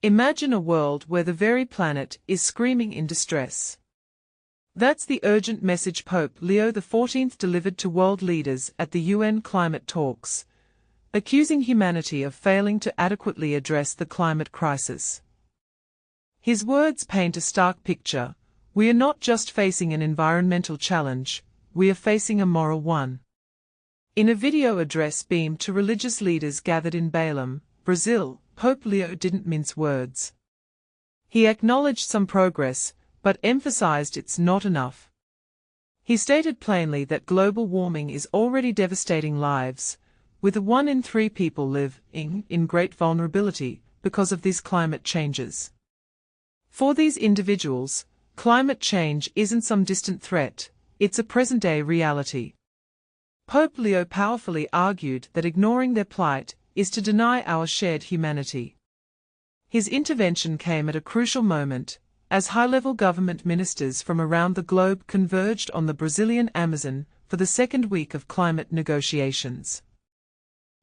Imagine a world where the very planet is screaming in distress. That's the urgent message Pope Leo XIV delivered to world leaders at the UN climate talks, accusing humanity of failing to adequately address the climate crisis. His words paint a stark picture. We are not just facing an environmental challenge, we are facing a moral one. In a video address beamed to religious leaders gathered in Belém, Brazil, Pope Leo didn't mince words. He acknowledged some progress, but emphasized it's not enough. He stated plainly that global warming is already devastating lives, with 1 in 3 people living in great vulnerability because of these climate changes. For these individuals, climate change isn't some distant threat, it's a present-day reality. Pope Leo powerfully argued that ignoring their plight is to deny our shared humanity. His intervention came at a crucial moment, as high-level government ministers from around the globe converged on the Brazilian Amazon for the second week of climate negotiations.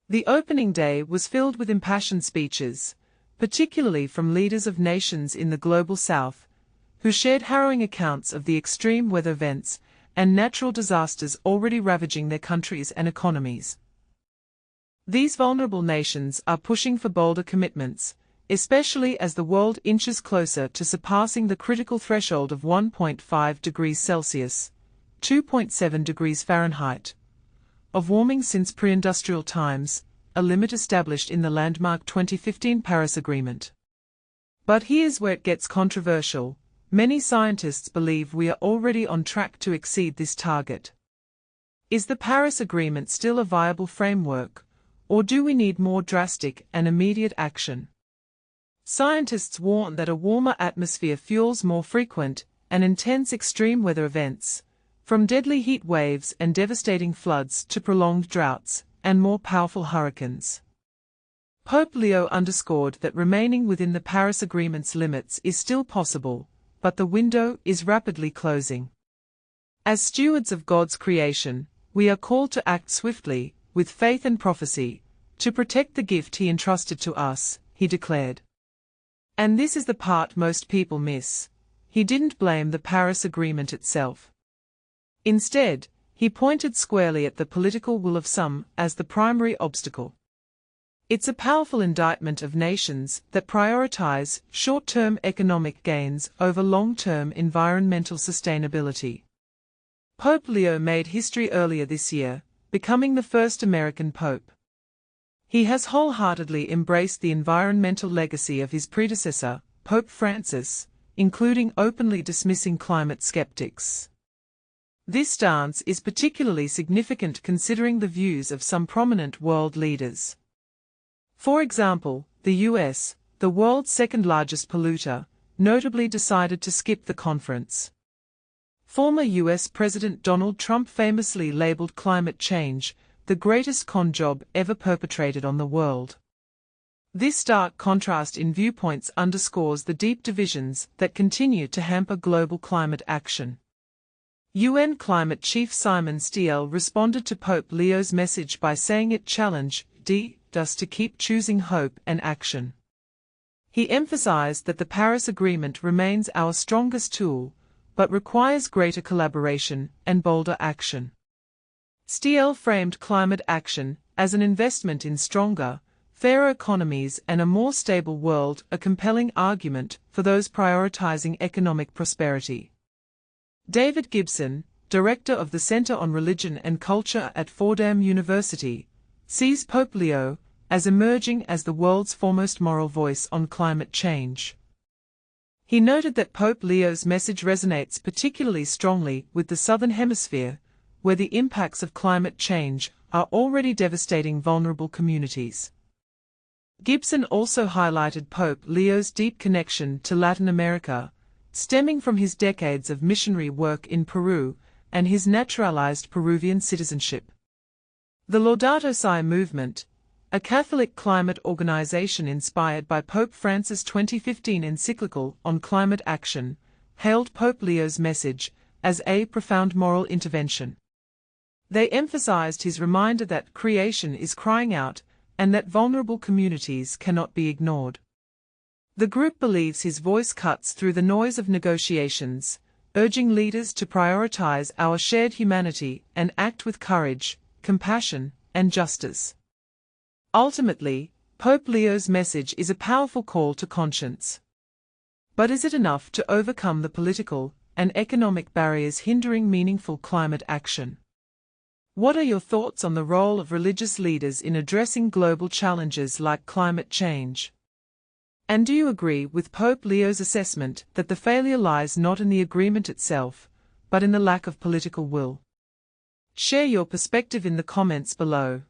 The opening day was filled with impassioned speeches, particularly from leaders of nations in the global south, who shared harrowing accounts of the extreme weather events and natural disasters already ravaging their countries and economies. These vulnerable nations are pushing for bolder commitments, especially as the world inches closer to surpassing the critical threshold of 1.5 degrees Celsius, 2.7 degrees Fahrenheit, of warming since pre-industrial times, a limit established in the landmark 2015 Paris Agreement. But here's where it gets controversial. Many scientists believe we are already on track to exceed this target. Is the Paris Agreement still a viable framework, or do we need more drastic and immediate action? Scientists warn that a warmer atmosphere fuels more frequent and intense extreme weather events, from deadly heat waves and devastating floods to prolonged droughts and more powerful hurricanes. Pope Leo underscored that remaining within the Paris Agreement's limits is still possible, but the window is rapidly closing. As stewards of God's creation, we are called to act swiftly, with faith and prophecy, to protect the gift He entrusted to us, he declared. And this is the part most people miss. He didn't blame the Paris Agreement itself. Instead, he pointed squarely at the political will of some as the primary obstacle. It's a powerful indictment of nations that prioritize short-term economic gains over long-term environmental sustainability. Pope Leo made history earlier this year, becoming the first American pope. He has wholeheartedly embraced the environmental legacy of his predecessor, Pope Francis, including openly dismissing climate skeptics. This stance is particularly significant considering the views of some prominent world leaders. For example, the US, the world's second-largest polluter, notably decided to skip the conference. Former US President Donald Trump famously labeled climate change the greatest con job ever perpetrated on the world. This stark contrast in viewpoints underscores the deep divisions that continue to hamper global climate action. UN Climate Chief Simon Stiell responded to Pope Leo's message by saying it challenged us to keep choosing hope and action. He emphasized that the Paris Agreement remains our strongest tool, but requires greater collaboration and bolder action. Stiell framed climate action as an investment in stronger, fairer economies and a more stable world, a compelling argument for those prioritizing economic prosperity. David Gibson, director of the Center on Religion and Culture at Fordham University, sees Pope Leo as emerging as the world's foremost moral voice on climate change. He noted that Pope Leo's message resonates particularly strongly with the Southern Hemisphere, where the impacts of climate change are already devastating vulnerable communities. Gibson also highlighted Pope Leo's deep connection to Latin America, stemming from his decades of missionary work in Peru and his naturalized Peruvian citizenship. The Laudato Si movement, a Catholic climate organization inspired by Pope Francis' 2015 encyclical on climate action, hailed Pope Leo's message as a profound moral intervention. They emphasized his reminder that creation is crying out and that vulnerable communities cannot be ignored. The group believes his voice cuts through the noise of negotiations, urging leaders to prioritize our shared humanity and act with courage, compassion, and justice. Ultimately, Pope Leo's message is a powerful call to conscience. But is it enough to overcome the political and economic barriers hindering meaningful climate action? What are your thoughts on the role of religious leaders in addressing global challenges like climate change? And do you agree with Pope Leo's assessment that the failure lies not in the agreement itself, but in the lack of political will? Share your perspective in the comments below.